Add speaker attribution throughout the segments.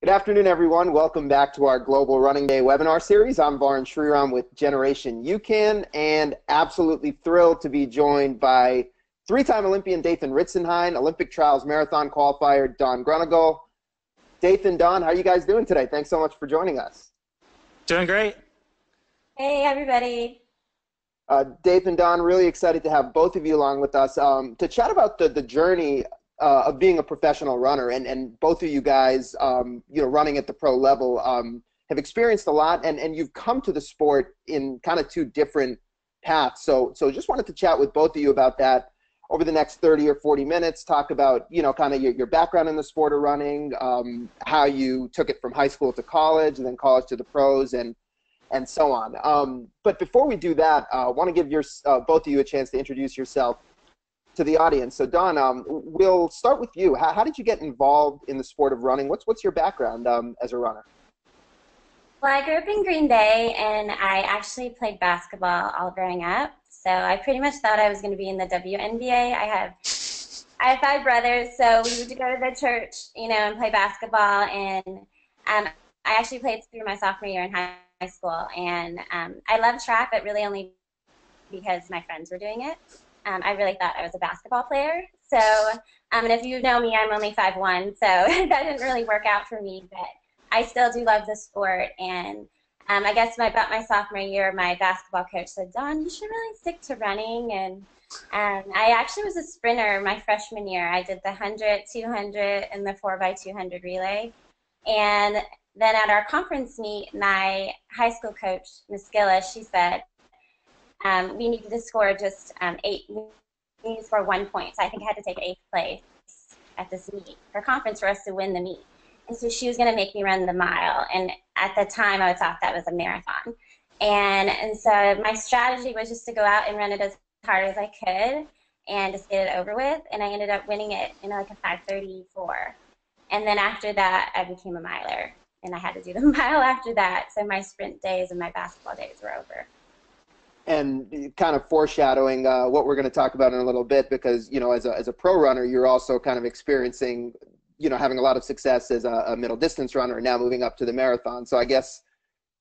Speaker 1: Good afternoon, everyone. Welcome back to our Global Running Day webinar series. I'm Varun Sriram with Generation UCAN, and absolutely thrilled to be joined by three-time Olympian Dathan Ritzenhein, Olympic Trials Marathon qualifier Dawn Grunegal. Dathan, Dawn, how are you guys doing today? Thanks so much for joining us.
Speaker 2: Doing great.
Speaker 3: Hey, everybody.
Speaker 1: Dathan, Dawn, really excited to have both of you along with us to chat about the journey of being a professional runner, and both of you guys, running at the pro level, have experienced a lot, and you've come to the sport in kind of two different paths. So just wanted to chat with both of you about that over the next 30 or 40 minutes, talk about, kind of your background in the sport of running, how you took it from high school to college, and then college to the pros, and so on. But before we do that, I want to give both of you a chance to introduce yourself to the audience. So Dawn, we'll start with you. How did you get involved in the sport of running? What's your background as a runner?
Speaker 3: Well, I grew up in Green Bay, and I actually played basketball all growing up. So I pretty much thought I was going to be in the WNBA. I have five brothers, so we used to go to the church, and play basketball. And I actually played through my sophomore year in high school. And I loved track, but really only because my friends were doing it. I really thought I was a basketball player. So, and if you know me, I'm only 5'1", so that didn't really work out for me. But I still do love the sport. And I guess about my sophomore year, my basketball coach said, Dawn, you should really stick to running. And I actually was a sprinter my freshman year. I did the 100, 200, and the 4x200 relay. And then at our conference meet, my high school coach, Miss Gillis, she said, we needed to score just we needed to score 1 point. So I think I had to take 8th place at this meet for conference for us to win the meet. And so she was going to make me run the mile. And at the time, I thought that was a marathon. And so my strategy was just to go out and run it as hard as I could and just get it over with. And I ended up winning it in like a 5:34. And then after that, I became a miler. And I had to do the mile after that. So my sprint days and my basketball days were over.
Speaker 1: And kind of foreshadowing what we're going to talk about in a little bit, because as a pro runner, you're also kind of experiencing, having a lot of success as a middle distance runner, and now moving up to the marathon. So I guess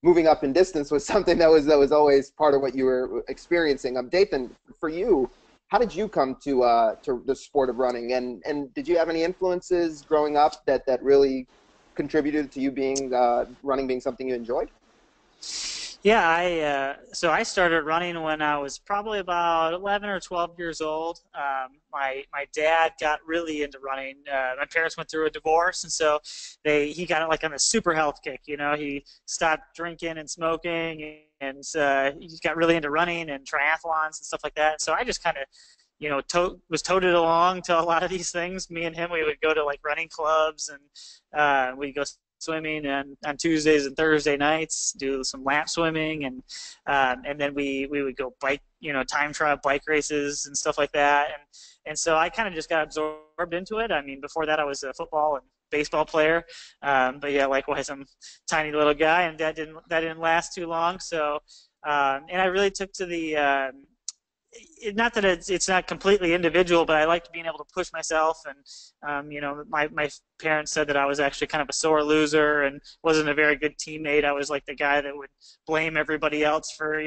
Speaker 1: moving up in distance was something that was always part of what you were experiencing. Dathan, for you, how did you come to the sport of running, and did you have any influences growing up that really contributed to you being running being something you enjoyed?
Speaker 2: Yeah, so I started running when I was probably about 11 or 12 years old. My dad got really into running. My parents went through a divorce, and so he got it like on a super health kick. He stopped drinking and smoking, and he got really into running and triathlons and stuff like that. And so I just kind of was toted along to a lot of these things. Me and him, we would go to like running clubs, and we'd go swimming and on Tuesdays and Thursday nights, do some lap swimming, and then we would go bike, time trial bike races and stuff like that. And so I kind of just got absorbed into it. I mean, before that I was a football and baseball player, but yeah, likewise I'm a tiny little guy, and that didn't last too long. So and I really took to the not that it's not completely individual, but I liked being able to push myself. And my parents said that I was actually kind of a sore loser and wasn't a very good teammate. I was like the guy that would blame everybody else for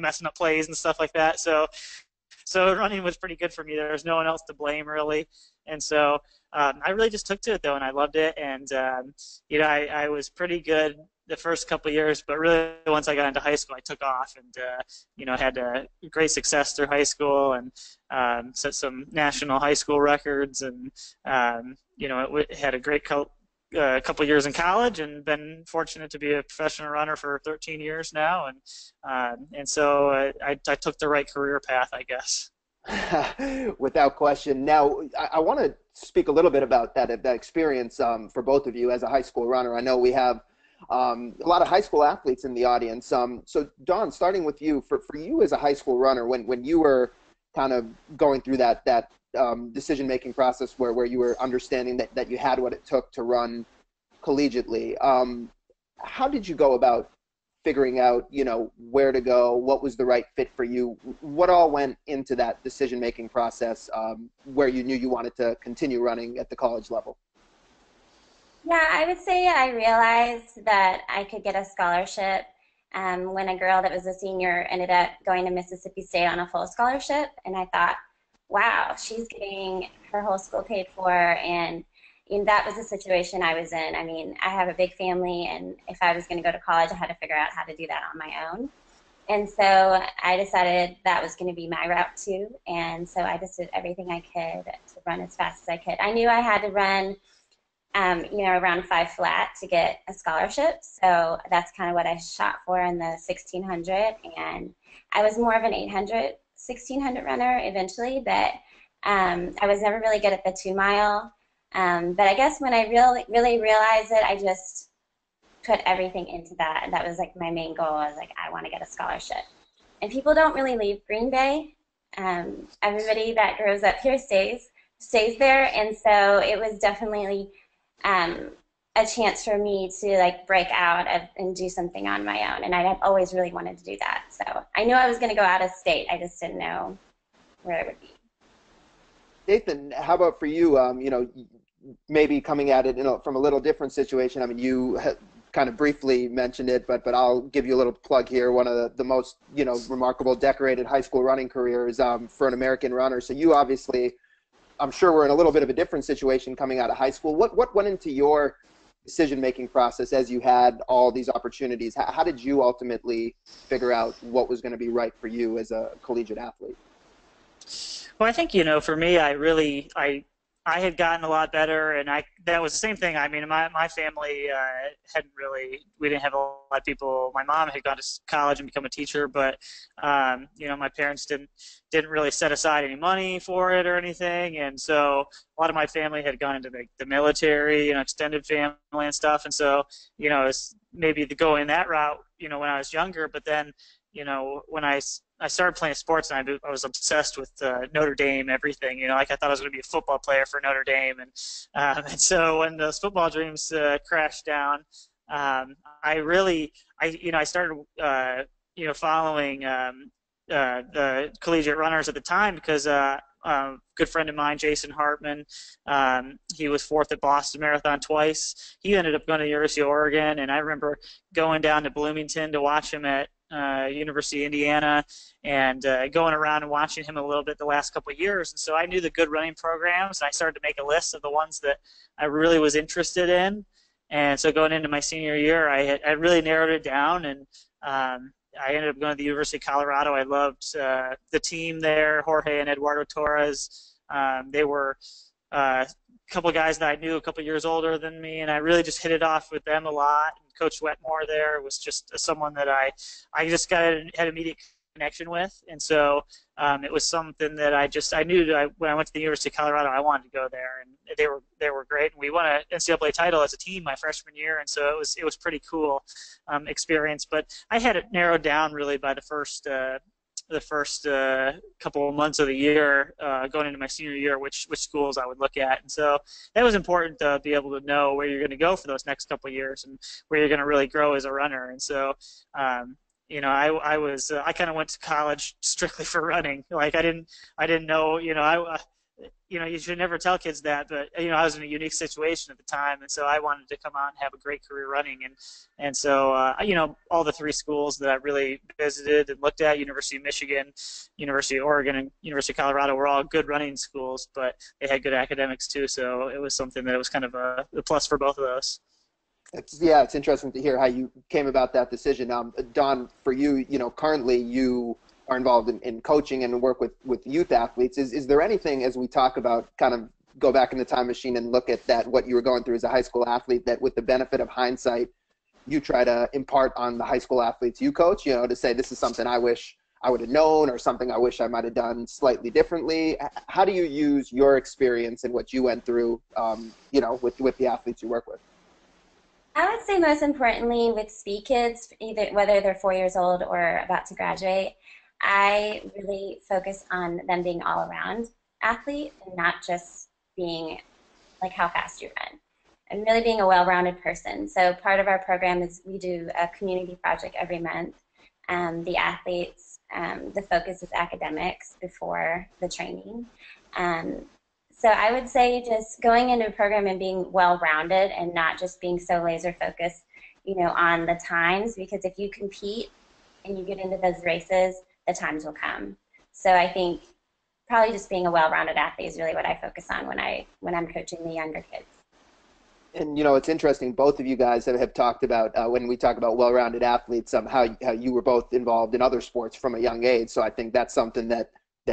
Speaker 2: messing up plays and stuff like that. So running was pretty good for me. There was no one else to blame, really. And so I really just took to it, though, and I loved it. And I was pretty good the first couple of years, but really once I got into high school, I took off, and had great success through high school, and set some national high school records, and had a great couple of years in college, and been fortunate to be a professional runner for 13 years now, and so I took the right career path, I guess.
Speaker 1: Without question. Now, I want to speak a little bit about that experience for both of you as a high school runner. I know we have a lot of high school athletes in the audience. So, Dawn, starting with you, for you as a high school runner, when you were kind of going through that decision-making process where you were understanding that you had what it took to run collegiately, how did you go about figuring out, where to go, what was the right fit for you? What all went into that decision-making process where you knew you wanted to continue running at the college level?
Speaker 3: Yeah, I would say I realized that I could get a scholarship when a girl that was a senior ended up going to Mississippi State on a full scholarship. And I thought, wow, she's getting her whole school paid for. And that was the situation I was in. I mean, I have a big family, and if I was going to go to college, I had to figure out how to do that on my own. And so I decided that was going to be my route too. And so I just did everything I could to run as fast as I could. I knew I had to run around 5 flat to get a scholarship. So that's kind of what I shot for in the 1600. And I was more of an 800, 1600 runner eventually, but I was never really good at the 2 mile. But I guess when I really realized it, I just put everything into that. And that was like my main goal. I was like, I want to get a scholarship. And people don't really leave Green Bay. Everybody that grows up here stays there. And so it was definitely a chance for me to like break out and do something on my own. And I have always really wanted to do that. So I knew I was going to go out of state. I just didn't know where it would be.
Speaker 1: Nathan, how about for you? Maybe coming at it, from a little different situation. I mean, you kind of briefly mentioned it, but I'll give you a little plug here. One of the most, remarkable, decorated high school running careers for an American runner. So you obviously, I'm sure, were in a little bit of a different situation coming out of high school. What went into your decision-making process as you had all these opportunities? How did you ultimately figure out what was going to be right for you as a collegiate athlete?
Speaker 2: Well, I think, for me, I had gotten a lot better, and that was the same thing. I mean, my family we didn't have a lot of people. My mom had gone to college and become a teacher, but my parents didn't really set aside any money for it or anything, and so a lot of my family had gone into the military, extended family and stuff, and so it's maybe going that route, when I was younger, but then when I started playing sports, and I was obsessed with Notre Dame, everything. Like I thought I was going to be a football player for Notre Dame, and so when those football dreams crashed down, I started following the collegiate runners at the time because a good friend of mine, Jason Hartman, he was fourth at Boston Marathon twice. He ended up going to the University of Oregon, and I remember going down to Bloomington to watch him at University of Indiana, and going around and watching him a little bit the last couple of years. And so I knew the good running programs, and I started to make a list of the ones that I really was interested in. And so going into my senior year, I really narrowed it down, and I ended up going to the University of Colorado. I loved the team there, Jorge and Eduardo Torres. They were a couple of guys that I knew a couple of years older than me, and I really just hit it off with them a lot. Coach Wetmore there was just someone that I just had immediate connection with, and so it was something that I knew that when I went to the University of Colorado, I wanted to go there, and they were great, and we won an NCAA title as a team my freshman year, and so it was pretty cool experience. But I had it narrowed down really by the first couple of months of the year, going into my senior year, which schools I would look at. And so that was important to be able to know where you're going to go for those next couple of years and where you're going to really grow as a runner. And so, I kind of went to college strictly for running. Like I didn't know, you should never tell kids that, but I was in a unique situation at the time, and so I wanted to come out and have a great career running, and so all the three schools that I really visited and looked at, University of Michigan, University of Oregon, and University of Colorado, were all good running schools, but they had good academics too, so it was something that was kind of a plus for both of those.
Speaker 1: It's interesting to hear how you came about that decision. Don, for you, currently you are involved in coaching and work with youth athletes. Is there anything, as we talk about, kind of go back in the time machine and look at that, what you were going through as a high school athlete, that with the benefit of hindsight, you try to impart on the high school athletes you coach, to say this is something I wish I would have known, or something I wish I might have done slightly differently? How do you use your experience and what you went through, with the athletes you work with?
Speaker 3: I would say most importantly with speed kids, whether they're 4 years old or about to graduate, I really focus on them being all-around athlete and not just being like how fast you run, and really being a well-rounded person. So part of our program is we do a community project every month. The athletes, the focus is academics before the training. So So I would say just going into a program and being well-rounded and not just being so laser focused, on the times, because if you compete and you get into those races, the times will come. So I think probably just being a well-rounded athlete is really what I focus on when I'm coaching the younger kids.
Speaker 1: And it's interesting. Both of you guys have talked about when we talk about well-rounded athletes, how you were both involved in other sports from a young age. So I think that's something that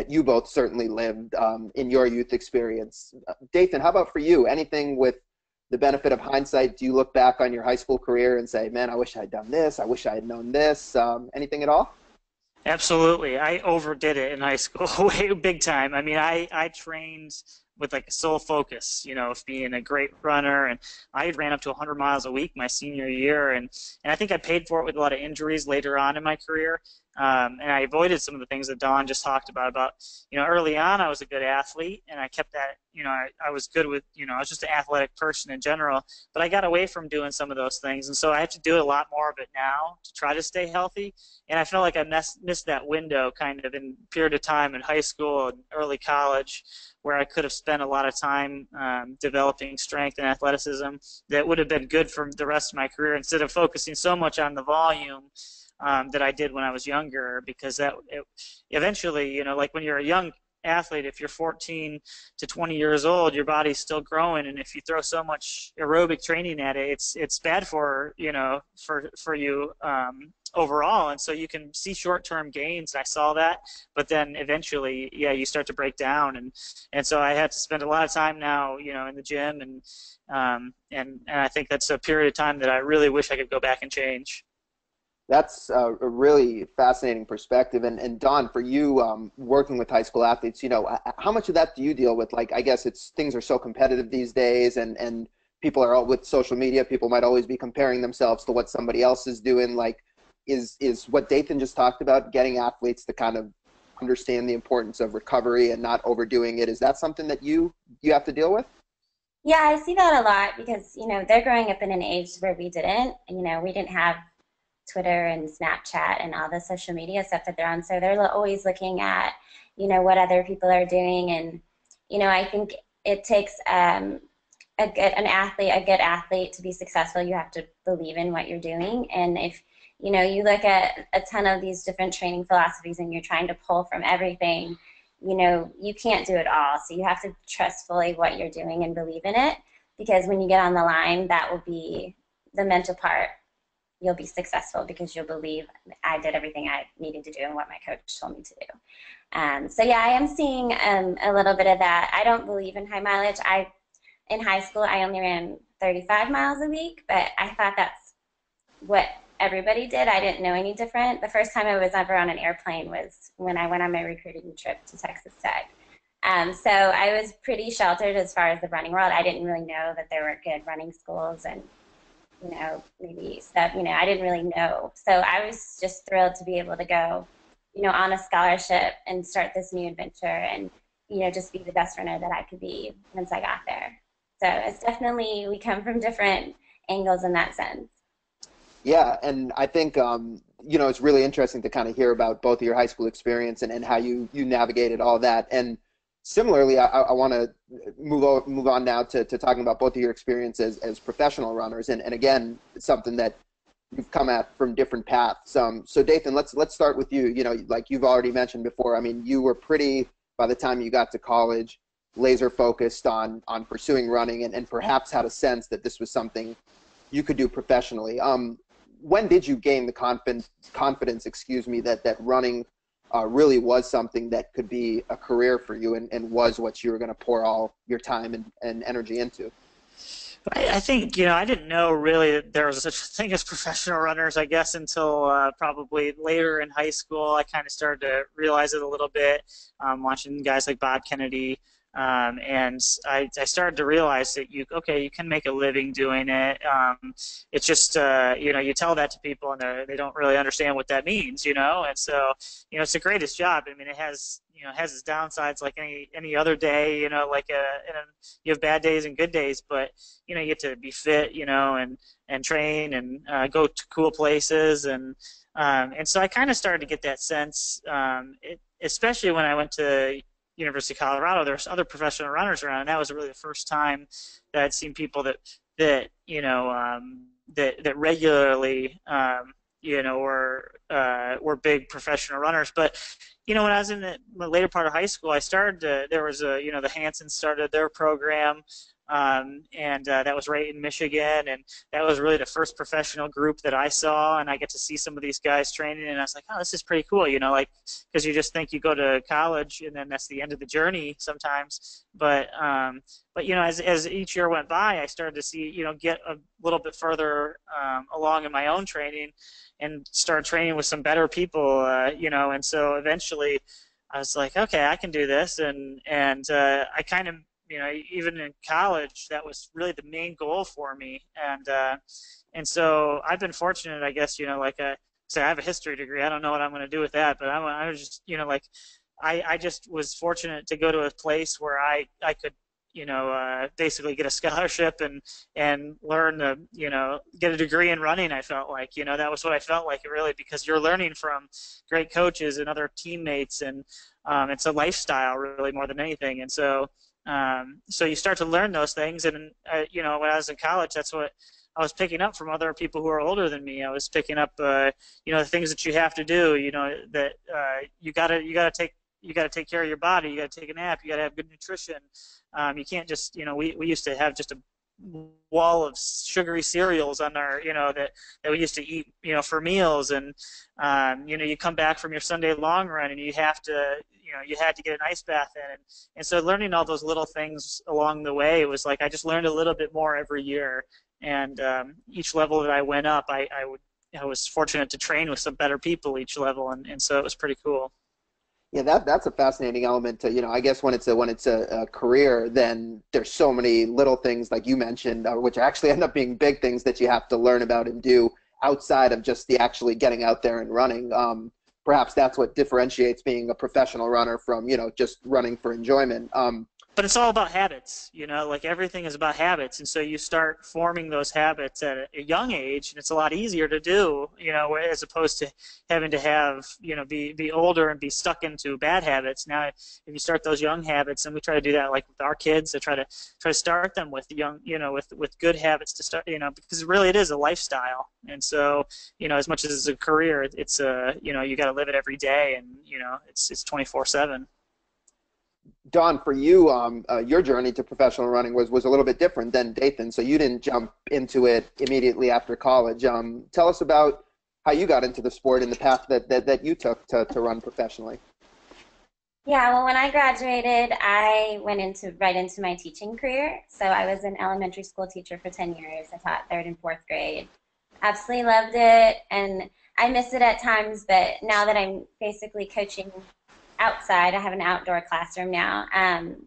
Speaker 1: you both certainly lived in your youth experience. Dathan, how about for you? Anything with the benefit of hindsight? Do you look back on your high school career and say, "Man, I wish I had done this. I wish I had known this." Anything at all?
Speaker 2: Absolutely. I overdid it in high school, way big time. I mean, I trained with like a sole focus, of being a great runner, and I ran up to 100 miles a week my senior year, and I think I paid for it with a lot of injuries later on in my career. And I avoided some of the things that Dawn just talked about, early on I was a good athlete, and I kept that, I was good with, I was just an athletic person in general, but I got away from doing some of those things, and so I have to do a lot more of it now to try to stay healthy, and I feel like I missed that window kind of in period of time in high school and early college where I could have spent a lot of time developing strength and athleticism that would have been good for the rest of my career instead of focusing so much on the volume that I did when I was younger, because eventually, like when you're a young athlete, if you're 14 to 20 years old, your body's still growing, and if you throw so much aerobic training at it, it's bad for you overall, and so you can see short-term gains. I saw that, but then eventually, you start to break down, and so I had to spend a lot of time now, in the gym, and I think that's a period of time that I really wish I could go back and change.
Speaker 1: That's a really fascinating perspective. And Dawn, for you, working with high school athletes, how much of that do you deal with? Like, I guess things are so competitive these days, and people are all with social media. People might always be comparing themselves to what somebody else is doing. Like, is what Dathan just talked about, getting athletes to kind of understand the importance of recovery and not overdoing it, is that something that you have to deal with?
Speaker 3: Yeah, I see that a lot because, they're growing up in an age where we didn't. We didn't have Twitter and Snapchat and all the social media stuff that they're on. So they're always looking at, what other people are doing. And, I think it takes a good athlete to be successful. You have to believe in what you're doing. And if, you look at a ton of these different training philosophies and you're trying to pull from everything, you can't do it all. So you have to trust fully what you're doing and believe in it, because when you get on the line, that will be the mental part. You'll be successful because you'll believe I did everything I needed to do and what my coach told me to do. So yeah, I am seeing a little bit of that. I don't believe in high mileage. In high school, I only ran 35 miles a week, but I thought that's what everybody did. I didn't know any different. The first time I was ever on an airplane was when I went on my recruiting trip to Texas Tech. So I was pretty sheltered as far as the running world. I didn't really know that there were good running schools and maybe stuff, I didn't really know. So I was just thrilled to be able to go, on a scholarship and start this new adventure and, just be the best runner that I could be once I got there. So it's definitely, we come from different angles in that sense.
Speaker 1: Yeah, and I think, it's really interesting to kind of hear about both of your high school experience and how you navigated all that. And similarly, I want to move on now to talking about both of your experiences as professional runners, and again, something that you've come at from different paths. So Dathan, let's start with you. Like you've already mentioned before, I mean, you were pretty, by the time you got to college, laser focused on pursuing running, and perhaps had a sense that this was something you could do professionally. When did you gain the confidence, that running really was something that could be a career for you and was what you were going to pour all your time and energy into?
Speaker 2: I think, I didn't know really that there was such a thing as professional runners, I guess, until probably later in high school. I kind of started to realize it a little bit, watching guys like Bob Kennedy. And I started to realize that you can make a living doing it. It's just, you tell that to people and they don't really understand what that means, and so, it's the greatest job. I mean, it has its downsides like any other day, you have bad days and good days, but, you get to be fit, and train and go to cool places. And so I kind of started to get that sense, especially when I went to University of Colorado, there's other professional runners around, and that was really the first time that I'd seen people that that regularly were big professional runners. But when I was in the later part of high school, I started there was the Hansons started their program, and that was right in Michigan, and that was really the first professional group that I saw, and I get to see some of these guys training, and I was like, oh, this is pretty cool, like, because you just think you go to college and then that's the end of the journey sometimes, but as each year went by, I started to see, get a little bit further along in my own training, and start training with some better people, and so eventually I was like, okay, I can do this, and I kind of, even in college, that was really the main goal for me, and so I've been fortunate, I guess, like say I have a history degree. I don't know what I'm going to do with that, but I was just, I just was fortunate to go to a place where I could, basically get a scholarship and learn to, get a degree in running. I felt like, that was what I felt like, really, because you're learning from great coaches and other teammates, and it's a lifestyle really more than anything. And so you start to learn those things, and when I was in college, that's what I was picking up from other people who are older than me. I was picking up the things that you have to do, that you gotta take care of your body, you gotta take a nap, you gotta have good nutrition. You can't just, we used to have just a wall of sugary cereals on our, that we used to eat, for meals, and you come back from your Sunday long run and you have to, you had to get an ice bath in, and so learning all those little things along the way, it was like I just learned a little bit more every year, and each level that I went up, I was fortunate to train with some better people each level, and so it was pretty cool.
Speaker 1: Yeah, that's a fascinating element to, I guess when it's a career, then there's so many little things like you mentioned, which actually end up being big things that you have to learn about and do outside of just the actually getting out there and running. Perhaps that's what differentiates being a professional runner from, just running for enjoyment.
Speaker 2: But it's all about habits, like everything is about habits. And so you start forming those habits at a young age, and it's a lot easier to do, as opposed to having to have, be older and be stuck into bad habits. Now, if you start those young habits, and we try to do that like with our kids, I try to start them with young, with good habits to start, because really it is a lifestyle. And so, as much as it's a career, it's you got to live it every day, and, it's 24/7.
Speaker 1: Dawn, for you, your journey to professional running was a little bit different than Dathan, so you didn't jump into it immediately after college. Tell us about how you got into the sport and the path that you took to run professionally.
Speaker 3: Yeah, well, when I graduated, I went right into my teaching career. So I was an elementary school teacher for 10 years. I taught 3rd and 4th grade. Absolutely loved it, and I miss it at times, but now that I'm basically coaching outside, I have an outdoor classroom now,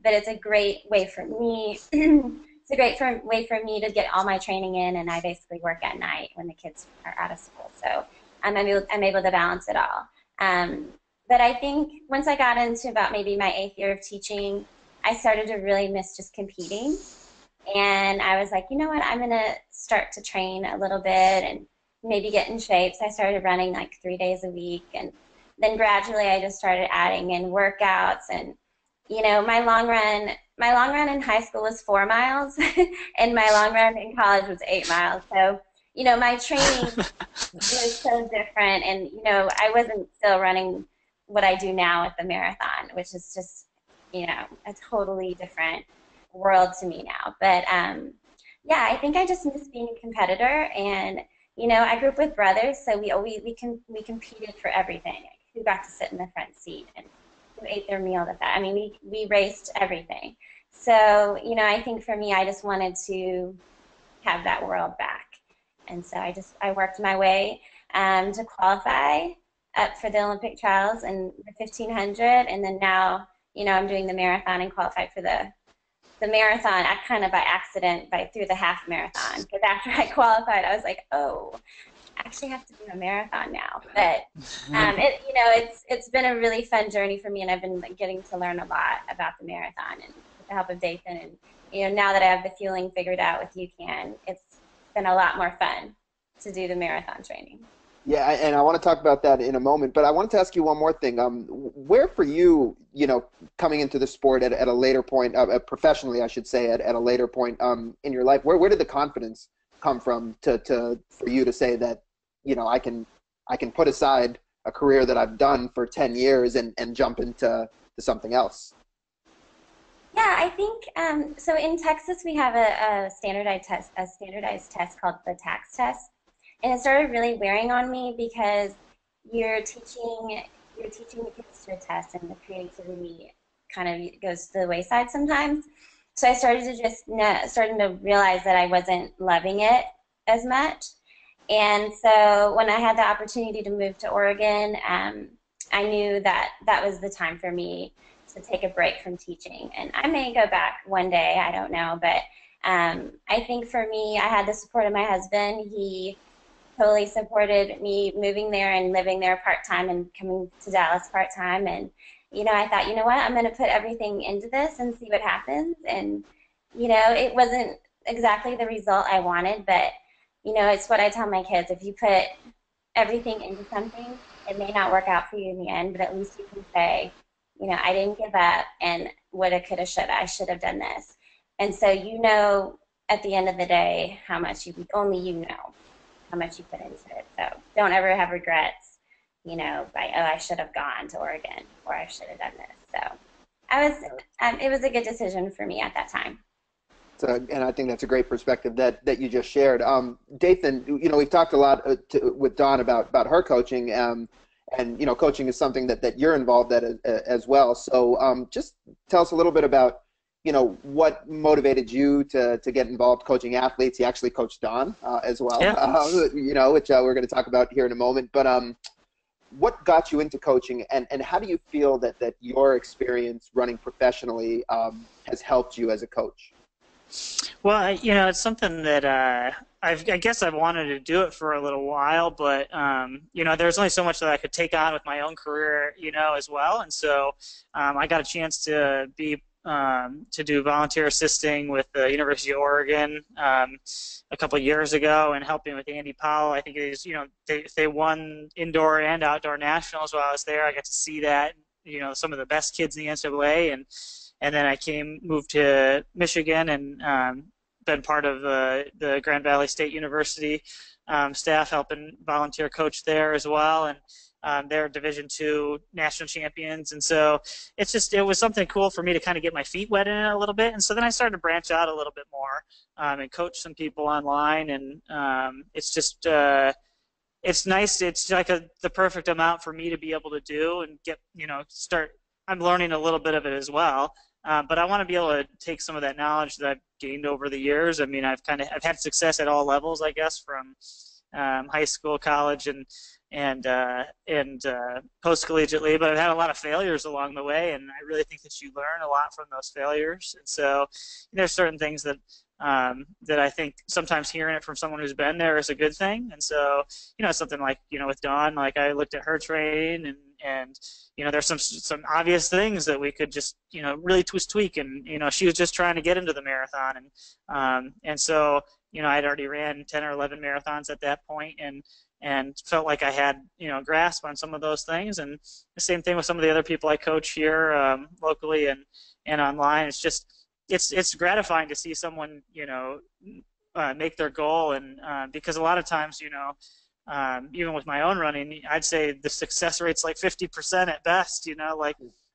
Speaker 3: but it's a great way for me it's a great way for me to get all my training in, and I basically work at night when the kids are out of school, so I'm able to balance it all. But I think once I got into about maybe my 8th year of teaching, I started to really miss just competing, and I was like, you know what, I'm going to start to train a little bit and maybe get in shape. So I started running like 3 days a week, and then gradually I just started adding in workouts, and my long run in high school was 4 miles and my long run in college was 8 miles. So my training was so different, and I wasn't still running what I do now with the marathon, which is just a totally different world to me now. But yeah, I think I just miss being a competitor, and I grew up with brothers, so we competed for everything. Who got to sit in the front seat and who ate their meal at that. I mean, we raced everything. So, I think for me, I just wanted to have that world back. And so I worked my way to qualify up for the Olympic trials in the 1500, and then now, I'm doing the marathon and qualified for the marathon kind of by accident through the half marathon. Because after I qualified, I was like, oh, actually have to do a marathon now, but it's been a really fun journey for me, and I've been getting to learn a lot about the marathon, and with the help of Dathan, and now that I have the fueling figured out with UCAN, it's been a lot more fun to do the marathon training.
Speaker 1: Yeah, and I want to talk about that in a moment, but I wanted to ask you one more thing. Where for you, coming into the sport at a later point, professionally, I should say, at a later point in your life, where did the confidence come from for you to say that, I can put aside a career that I've done for 10 years and jump into something else?
Speaker 3: Yeah, I think so. In Texas, we have a standardized test called the TAKS test, and it started really wearing on me because you're teaching you're teaching the kids to a test, and the creativity kind of goes to the wayside sometimes. So I started to starting to realize that I wasn't loving it as much. And so when I had the opportunity to move to Oregon, I knew that that was the time for me to take a break from teaching. And I may go back one day, I don't know. But I think for me, I had the support of my husband. He totally supported me moving there and living there part-time and coming to Dallas part-time. And, I thought, you know what, I'm going to put everything into this and see what happens. And, it wasn't exactly the result I wanted, but it's what I tell my kids. If you put everything into something, it may not work out for you in the end, but at least you can say, I didn't give up and woulda, coulda, shoulda. I should have done this. And so at the end of the day how much only you know how much you put into it. So don't ever have regrets, by, oh, I should have gone to Oregon or I should have done this. So it was a good decision for me at that time.
Speaker 1: So, and I think that's a great perspective that you just shared. Dathan, we've talked a lot with Dawn about her coaching, and coaching is something that you're involved at as well. So, just tell us a little bit about what motivated you to get involved coaching athletes. You actually coached Dawn as well,
Speaker 2: Yeah.
Speaker 1: which we're going to talk about here in a moment. But what got you into coaching, and how do you feel that your experience running professionally has helped you as a coach?
Speaker 2: Well, it's something that I guess I've wanted to do it for a little while, but there's only so much that I could take on with my own career, as well, and so I got a chance to do volunteer assisting with the University of Oregon a couple of years ago, and helping with Andy Powell. I think it is, they won indoor and outdoor nationals while I was there. I got to see that, some of the best kids in the NCAA, and then I moved to Michigan and been part of the Grand Valley State University staff, helping volunteer coach there as well, and they're Division II national champions. And so it was something cool for me to kind of get my feet wet in it a little bit. And so then I started to branch out a little bit more and coach some people online, and it's just it's nice. It's like the perfect amount for me to be able to do and get, start. I'm learning a little bit of it as well. But I want to be able to take some of that knowledge that I've gained over the years. I mean, I've had success at all levels, I guess, from high school, college, and post collegiately. But I've had a lot of failures along the way, and I really think that you learn a lot from those failures. And so there's certain things that I think sometimes hearing it from someone who's been there is a good thing. And so something like with Dawn, like I looked at her training and there's some obvious things that we could just really tweak, and she was just trying to get into the marathon, and so I'd already ran 10 or 11 marathons at that point, and felt like I had grasp on some of those things. And the same thing with some of the other people I coach here locally and online. It's just it's gratifying to see someone make their goal, and because a lot of times even with my own running, I'd say the success rate's like 50% at best,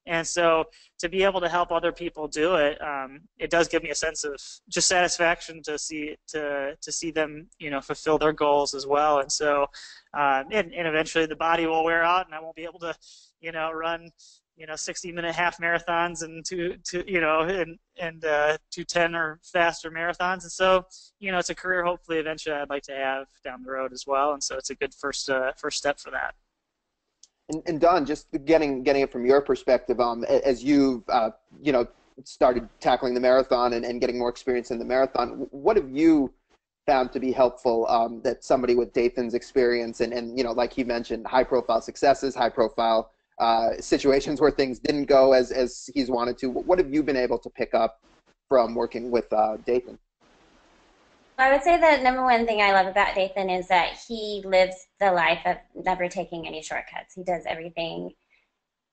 Speaker 2: and so to be able to help other people do it, it does give me a sense of just satisfaction to see them, fulfill their goals as well. And so, and eventually the body will wear out, and I won't be able to, run 60-minute half marathons and two 2:10 or faster marathons. And so, it's a career hopefully eventually I'd like to have down the road as well. And so it's a good first step for that.
Speaker 1: And Don, just getting it from your perspective, as you've started tackling the marathon and getting more experience in the marathon, what have you found to be helpful that somebody with Dathan's experience and like he mentioned, high-profile successes, high-profile situations where things didn't go as he's wanted to. What have you been able to pick up from working with Dathan?
Speaker 3: I would say the number one thing I love about Dathan is that he lives the life of never taking any shortcuts. He does everything,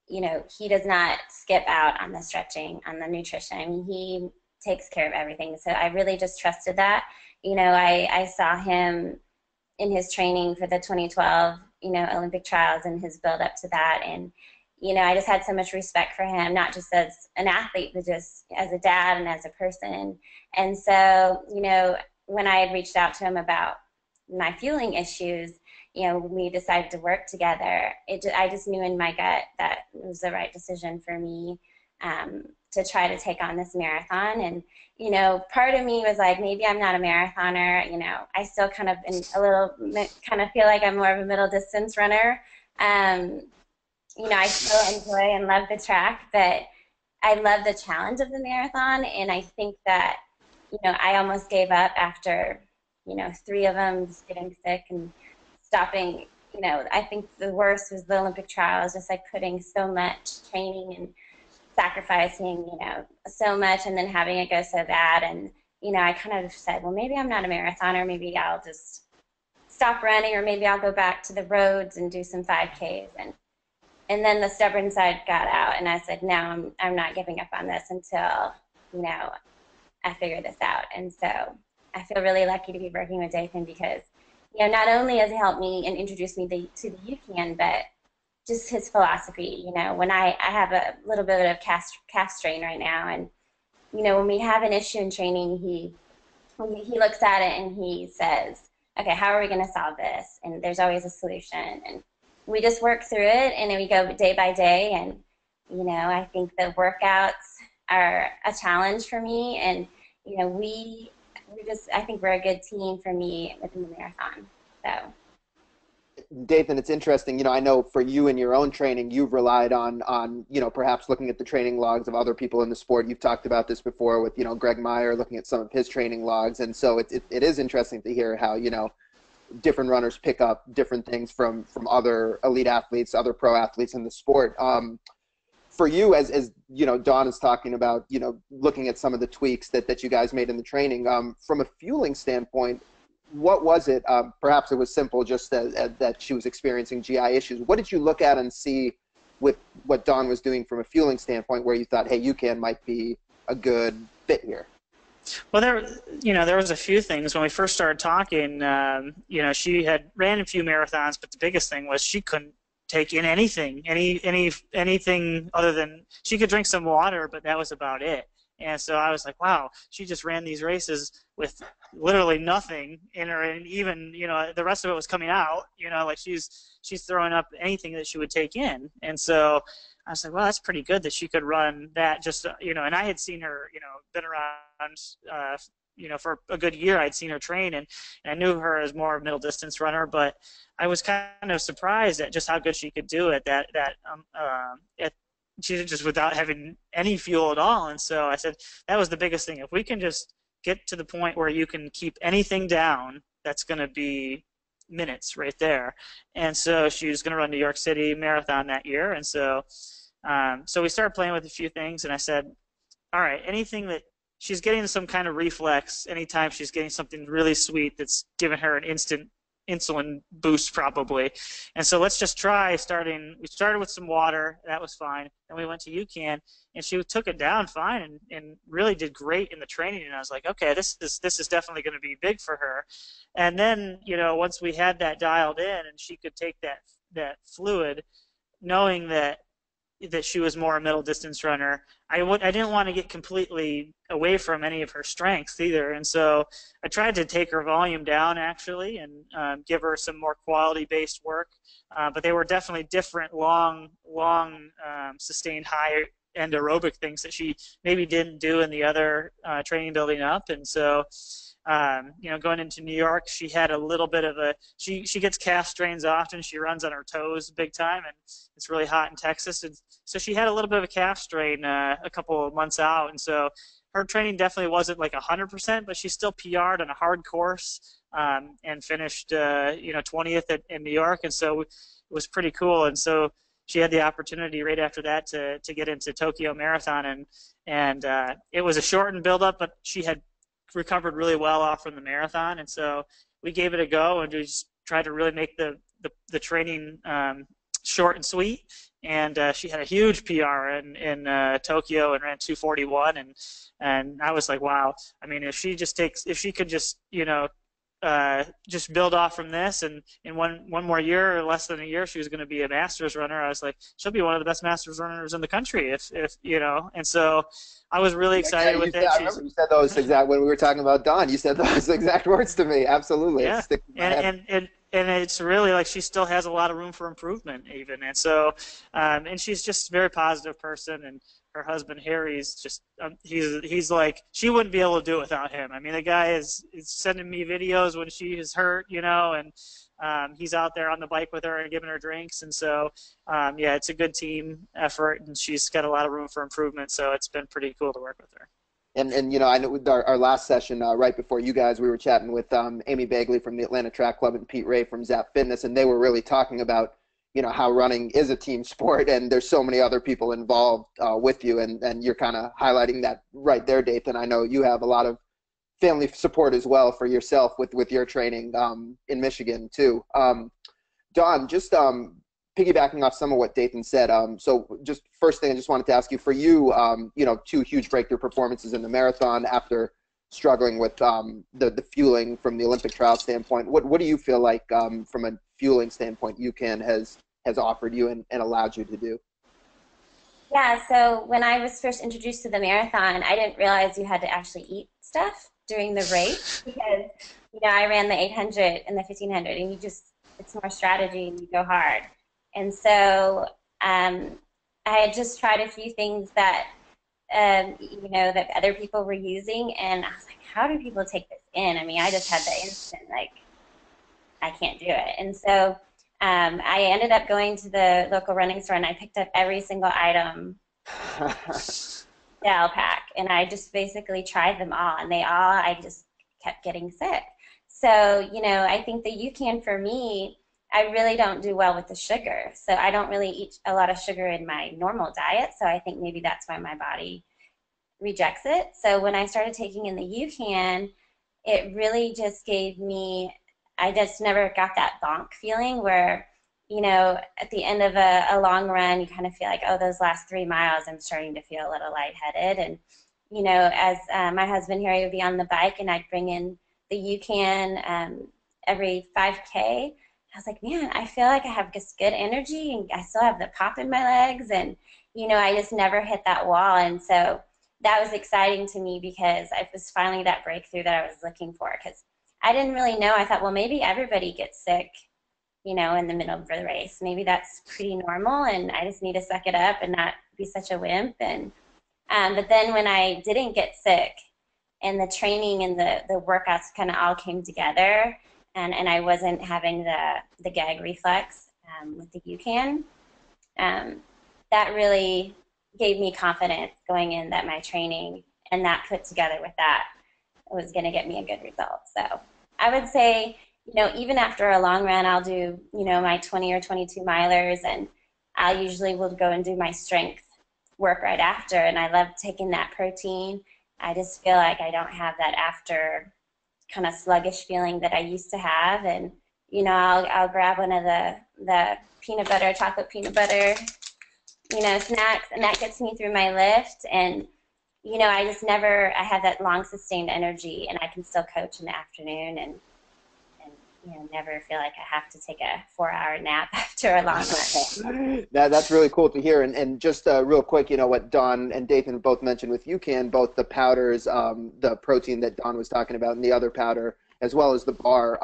Speaker 3: he does not skip out on the stretching, on the nutrition. I mean, he takes care of everything. So I really just trusted that. I saw him in his training for the 2012, Olympic trials and his build up to that. And, I just had so much respect for him, not just as an athlete, but just as a dad and as a person. And so, when I had reached out to him about my fueling issues, when we decided to work together, I just knew in my gut that it was the right decision for me to try to take on this marathon. And, part of me was like, maybe I'm not a marathoner. I still kind of kind of feel like I'm more of a middle distance runner. I still enjoy and love the track, but I love the challenge of the marathon. And I think that, I almost gave up after, 3 of them, just getting sick and stopping. I think the worst was the Olympic trials, just like putting so much training and sacrificing, so much, and then having it go so bad. And, I kind of said, well, maybe I'm not a marathoner. Maybe I'll just stop running, or maybe I'll go back to the roads and do some 5Ks. And then the stubborn side got out, and I said, no, I'm not giving up on this until, I figure this out. And so I feel really lucky to be working with Dathan because, not only has he helped me and introduced me to the UCAN, but just his philosophy. When I have a little bit of calf strain right now, and, when we have an issue in training, he looks at it and he says, okay, how are we going to solve this? And there's always a solution. And we just work through it, and then we go day by day. And, I think the workouts are a challenge for me. And, I think we're a good team for me within the marathon. So.
Speaker 1: Dathan, it's interesting. I know for you in your own training, you've relied on perhaps looking at the training logs of other people in the sport. You've talked about this before with, Greg Meyer, looking at some of his training logs. And so it is interesting to hear how, different runners pick up different things from other elite athletes, other pro athletes in the sport. For you, as Dawn is talking about, looking at some of the tweaks that you guys made in the training, from a fueling standpoint, what was it? Perhaps it was simple, just that she was experiencing GI issues. What did you look at and see with what Dawn was doing from a fueling standpoint, where you thought, hey, UCAN might be a good fit here?
Speaker 2: Well, there was a few things when we first started talking. She had ran a few marathons, but the biggest thing was she couldn't take in anything other than she could drink some water, but that was about it. And so I was like, wow, she just ran these races with literally nothing in her, and even the rest of it was coming out. Like she's throwing up anything that she would take in, and so I was like, well, that's pretty good that she could run that. Just and I had seen her, been around, for a good year. I'd seen her train, and I knew her as more of a middle distance runner, but I was kind of surprised at just how good she could do it. She did just without having any fuel at all. And so I said, that was the biggest thing. If we can just get to the point where you can keep anything down, that's going to be minutes right there. And so she was going to run New York City Marathon that year. And so we started playing with a few things, and I said, all right, anything that she's getting some kind of reflex anytime she's getting something really sweet that's giving her an instant insulin boost probably. And so let's just try starting. We started with some water. That was fine. Then we went to UCAN, and she took it down fine and really did great in the training. And I was like, okay, this is definitely going to be big for her. And then, once we had that dialed in and she could take that fluid, knowing that she was more a middle distance runner, I didn't want to get completely away from any of her strengths either, and so I tried to take her volume down actually and give her some more quality based work, but they were definitely different long sustained high end aerobic things that she maybe didn't do in the other training building up. And so going into New York, she had a little bit of she gets calf strains often. She runs on her toes big time, and it's really hot in Texas. And so she had a little bit of a calf strain a couple of months out. And so her training definitely wasn't like 100%, but she still PR'd on a hard course and finished 20th in New York. And so it was pretty cool. And so she had the opportunity right after that to get into Tokyo Marathon, and it was a shortened build-up, but she had recovered really well off from the marathon, and so we gave it a go and just tried to really make the training short and sweet. And she had a huge PR in Tokyo and ran 2:41, and I was like, wow. I mean, if she could just just build off from this, and in one more year or less than a year, she was going to be a Masters runner. I was like, she'll be one of the best Masters runners in the country if And so I was really excited with it.
Speaker 1: I remember you said those exact when we were talking about Dawn. You said those exact words to me. Absolutely.
Speaker 2: Yeah. And it's really like she still has a lot of room for improvement even. And so, and she's just a very positive person, and her husband Harry's just he's like, she wouldn't be able to do it without him. I mean, the guy is sending me videos when she is hurt, and he's out there on the bike with her and giving her drinks. And so, yeah, it's a good team effort, and she's got a lot of room for improvement. So it's been pretty cool to work with her.
Speaker 1: And I know with our last session right before you guys, we were chatting with Amy Bagley from the Atlanta Track Club and Pete Ray from Zap Fitness, and they were really talking about how running is a team sport, and there's so many other people involved with you, and you're kind of highlighting that right there, Dathan. I know you have a lot of family support as well for yourself with your training in Michigan too. Dawn, just piggybacking off some of what Dathan said, so just first thing I just wanted to ask you, for you, 2 huge breakthrough performances in the marathon after struggling with the fueling from the Olympic trial standpoint. What do you feel like from a fueling standpoint UCAN has offered you and allowed you to do?
Speaker 3: Yeah, so when I was first introduced to the marathon, I didn't realize you had to actually eat stuff during the race, because I ran the 800 and the 1500, and it's more strategy and you go hard. And so I had just tried a few things that that other people were using, and I was like, how do people take this in? I mean, I just had the instant, like, I can't do it. And so I ended up going to the local running store, and I picked up every single item Dal pack, and I just basically tried them all, and I just kept getting sick. So, I think the UCAN for me, I really don't do well with the sugar. So I don't really eat a lot of sugar in my normal diet. So I think maybe that's why my body rejects it. So when I started taking in the UCAN, it really just gave me, I just never got that bonk feeling where, at the end of a long run, you kind of feel like, oh, those last 3 miles, I'm starting to feel a little lightheaded. And, as my husband Harry would be on the bike, and I'd bring in the UCAN every 5K, I was like, man, I feel like I have just good energy, and I still have the pop in my legs, and I just never hit that wall. And so that was exciting to me, because it was finally that breakthrough that I was looking for, because I didn't really know. I thought, well, maybe everybody gets sick, in the middle of the race. Maybe that's pretty normal, and I just need to suck it up and not be such a wimp. And but then when I didn't get sick, and the training and the workouts kind of all came together, and I wasn't having the gag reflex with the UCAN, that really gave me confidence going in that my training and that put together with that was going to get me a good result. So I would say, even after a long run, I'll do, my 20 or 22 milers, and I usually will go and do my strength work right after, and I love taking that protein. I just feel like I don't have that after kind of sluggish feeling that I used to have, and I'll grab one of the chocolate peanut butter snacks, and that gets me through my lift. And I have that long sustained energy, and I can still coach in the afternoon, and never feel like I have to take a 4-hour nap after a long run.
Speaker 1: That's really cool to hear. And just real quick, what Dawn and Dathan both mentioned with UCAN, both the powders, the protein that Dawn was talking about, and the other powder, as well as the bar,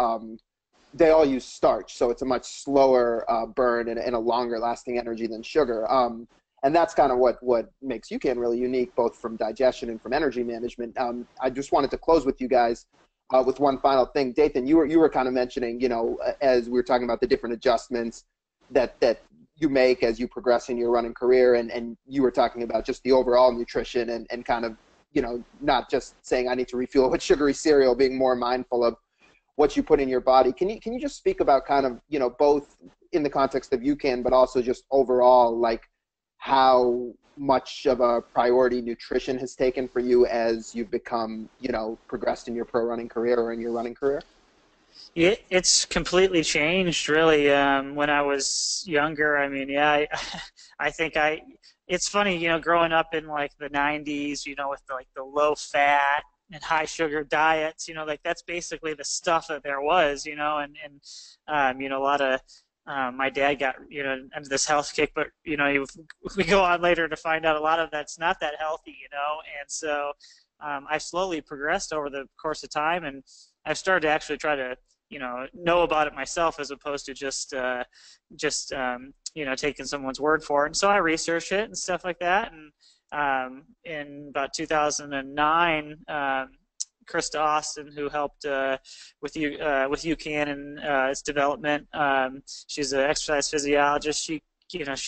Speaker 1: they all use starch, so it's a much slower burn and a longer lasting energy than sugar. And that's kind of what makes UCAN really unique, both from digestion and from energy management. I just wanted to close with you guys with one final thing. Dathan, you were kind of mentioning, as we were talking about the different adjustments that you make as you progress in your running career, and you were talking about just the overall nutrition and kind of, not just saying I need to refuel with sugary cereal, being more mindful of what you put in your body. Can you just speak about kind of, both in the context of UCAN, but also just overall, like how much of a priority nutrition has taken for you as you've become, progressed in your pro running career or in your running career?
Speaker 2: It's completely changed, really. When I was younger, I mean, yeah, I think it's funny, growing up in like the 90s, with the low fat and high sugar diets, like that's basically the stuff that there was, a lot of, my dad got, into this health kick, but, we go on later to find out a lot of that's not that healthy, and so I've slowly progressed over the course of time, and I've started to actually try to know about it myself as opposed to just taking someone's word for it. And so I researched it and stuff like that. And in about 2009, Krista Austin, who helped with UCAN and its development, she's an exercise physiologist. She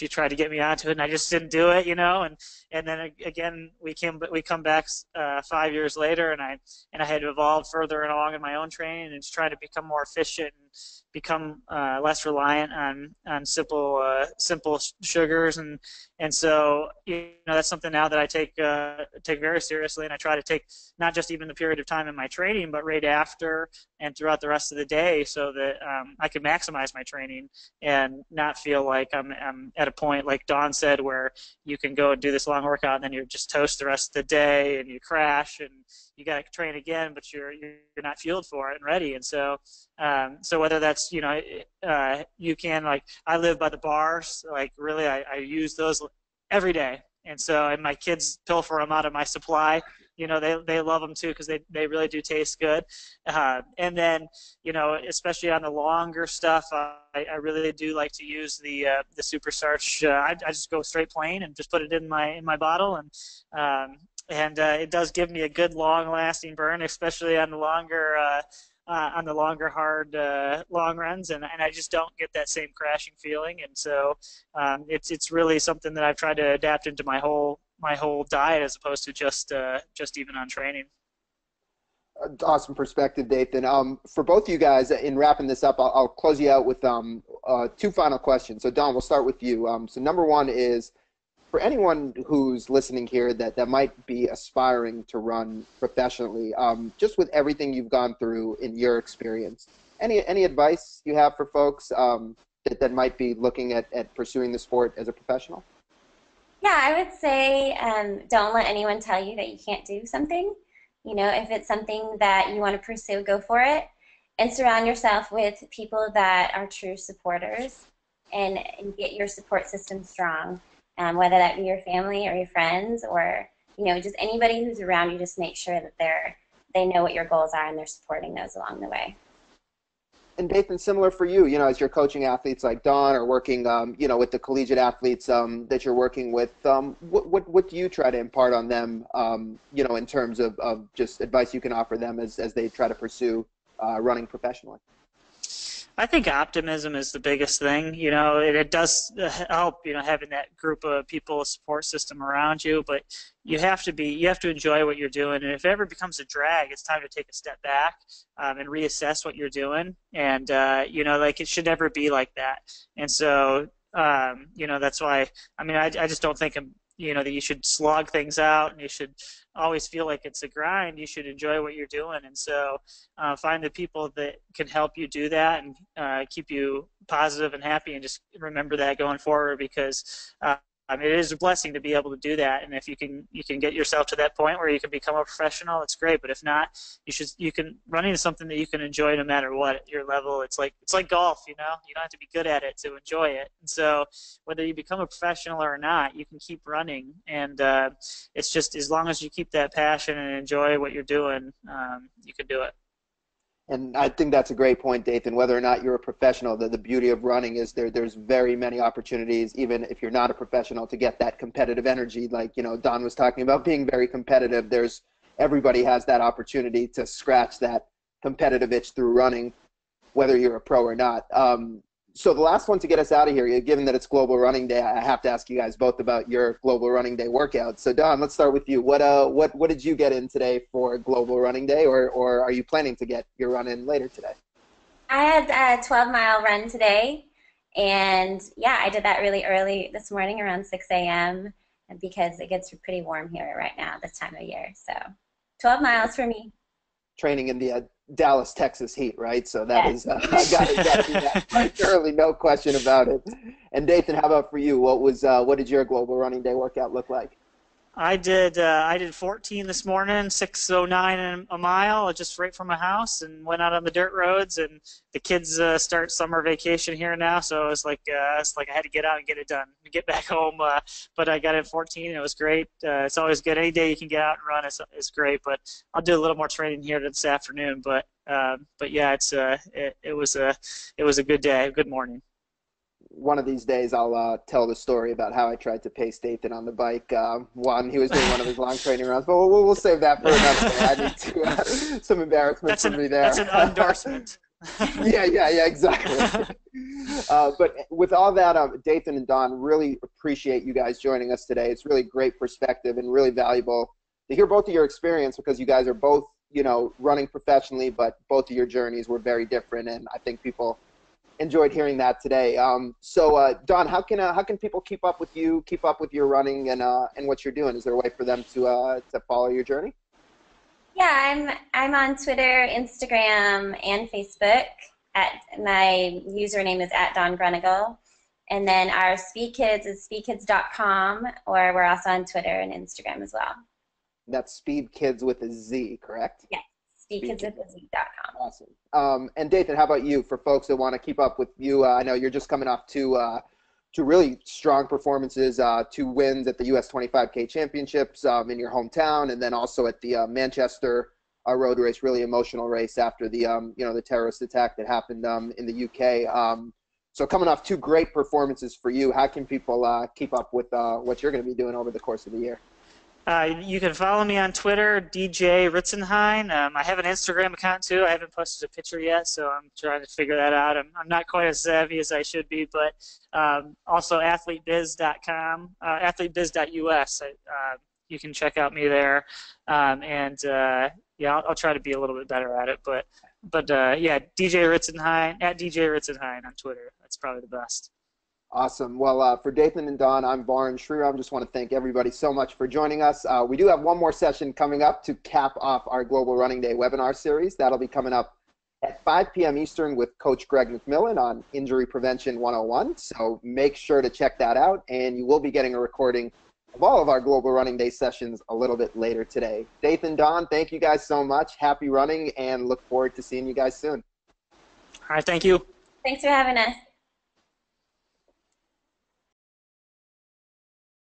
Speaker 2: tried to get me onto it, and I just didn't do it, and then again we come back 5 years later, and I had evolved further along in my own training and just try to become more efficient and become less reliant on simple sugars, and so that's something now that I take very seriously, and I try to take not just even the period of time in my training, but right after and throughout the rest of the day, so that I can maximize my training and not feel like I'm at a point, like Dawn said, where you can go and do this long workout and then you're just toast the rest of the day and you crash and you got to train again, but you're not fueled for it and ready. And so whether that's you can, like, I live by the bars, like really I use those every day, and my kids pilfer them out of my supply. They love them too because they really do taste good. And then, especially on the longer stuff, I really do like to use the Superstarch. I just go straight plain and just put it in my bottle, and it does give me a good long-lasting burn, especially on the longer hard long runs, and I just don't get that same crashing feeling. And so it's really something that I've tried to adapt into my whole diet as opposed to just even on training.
Speaker 1: Awesome perspective, Dathan. For both of you guys, in wrapping this up, I'll close you out with two final questions. So Don, we'll start with you. So number one is, for anyone who's listening here that might be aspiring to run professionally, just with everything you've gone through in your experience, any advice you have for folks that might be looking at pursuing the sport as a professional?
Speaker 3: Yeah, I would say don't let anyone tell you that you can't do something. If it's something that you want to pursue, go for it, and surround yourself with people that are true supporters, and get your support system strong. Whether that be your family or your friends, or just anybody who's around you, just make sure that they know what your goals are and they're supporting those along the way.
Speaker 1: And Dathan, similar for you, as you're coaching athletes like Dawn or working, with the collegiate athletes that you're working with, what do you try to impart on them, in terms of just advice you can offer them as they try to pursue running professionally?
Speaker 2: I think optimism is the biggest thing. It does help, having that group of people, a support system around you, but you have to enjoy what you're doing. And if it ever becomes a drag, it's time to take a step back and reassess what you're doing. And, it should never be like that. And so, that's why, I just don't think, that you should slog things out and you should always feel like it's a grind. You should enjoy what you're doing. And so find the people that can help you do that and keep you positive and happy, and just remember that going forward, because it is a blessing to be able to do that. And if you can get yourself to that point where you can become a professional, it's great. But if not, you can run into something that you can enjoy no matter what at your level. It's like golf, you don't have to be good at it to enjoy it. And so whether you become a professional or not, you can keep running. And it's just, as long as you keep that passion and enjoy what you're doing, you can do it.
Speaker 1: And I think that's a great point, Dathan. Whether or not you're a professional, the beauty of running is there's very many opportunities, even if you're not a professional, to get that competitive energy. Like, Don was talking about being very competitive. Everybody has that opportunity to scratch that competitive itch through running, whether you're a pro or not. So the last one to get us out of here, given that it's Global Running Day, I have to ask you guys both about your Global Running Day workout. So Don, let's start with you. What did you get in today for Global Running Day, or are you planning to get your run in later today?
Speaker 3: I had a 12-mile run today, and yeah, I did that really early this morning around 6 a.m. because it gets pretty warm here right now this time of year. So 12 miles for me.
Speaker 1: Training in the Dallas, Texas heat, right? So that
Speaker 3: Yes.
Speaker 1: is, I got to do that quite thoroughly, no question about it. And Dathan, how about for you? What did your Global Running Day workout look like?
Speaker 2: I did 14 this morning, 6:09 a mile, just right from my house, and went out on the dirt roads. And the kids start summer vacation here now, so it's like I had to get out and get it done, get back home. But I got it at 14. And it was great. It's always good. Any day you can get out and run is great. But I'll do a little more training here this afternoon. But yeah, it was a good day, a good morning.
Speaker 1: One of these days I'll tell the story about how I tried to pace Dathan on the bike when he was doing one of his long training runs, but we'll save that for another day. I need to some embarrassment for me there.
Speaker 2: That's an endorsement.
Speaker 1: yeah, exactly. But with all that, Dathan and Don, really appreciate you guys joining us today. It's really great perspective and really valuable to hear both of your experience, because you guys are both, running professionally, but both of your journeys were very different, and I think people enjoyed hearing that today. So Don, how can people keep up with you, keep up with your running and what you're doing? Is there a way for them to follow your journey?
Speaker 3: Yeah, I'm on Twitter, Instagram, and Facebook. My username is @DonGrunigal. And then our Speed Kids is speedkids.com, or we're also on Twitter and Instagram as well.
Speaker 1: That's Speed Kids with a Z, correct?
Speaker 3: Yes, speedkidswithaz.com.
Speaker 1: Awesome. And Dathan, how about you? For folks that want to keep up with you, I know you're just coming off two really strong performances, 2 wins at the US 25K Championships in your hometown, and then also at the Manchester road race, really emotional race after the the terrorist attack that happened in the UK. So coming off 2 great performances for you, how can people keep up with what you're going to be doing over the course of the year?
Speaker 2: You can follow me on Twitter, DJ Ritzenhein. I have an Instagram account too. I haven't posted a picture yet, so I'm trying to figure that out. I'm not quite as savvy as I should be, but also athletebiz.com, athletebiz.us. You can check out me there, yeah, I'll try to be a little bit better at it. But yeah, DJ Ritzenhein, @DJ Ritzenhein on Twitter. That's probably the best.
Speaker 1: Awesome. Well, for Dathan and Don, I'm Varun Sriram. Just want to thank everybody so much for joining us. We do have one more session coming up to cap off our Global Running Day webinar series. That'll be coming up at 5 p.m. Eastern with Coach Greg McMillan on Injury Prevention 101. So make sure to check that out, and you will be getting a recording of all of our Global Running Day sessions a little bit later today. Dathan, Don, thank you guys so much. Happy running, and look forward to seeing you guys soon.
Speaker 2: All right, thank you.
Speaker 3: Thanks for having us.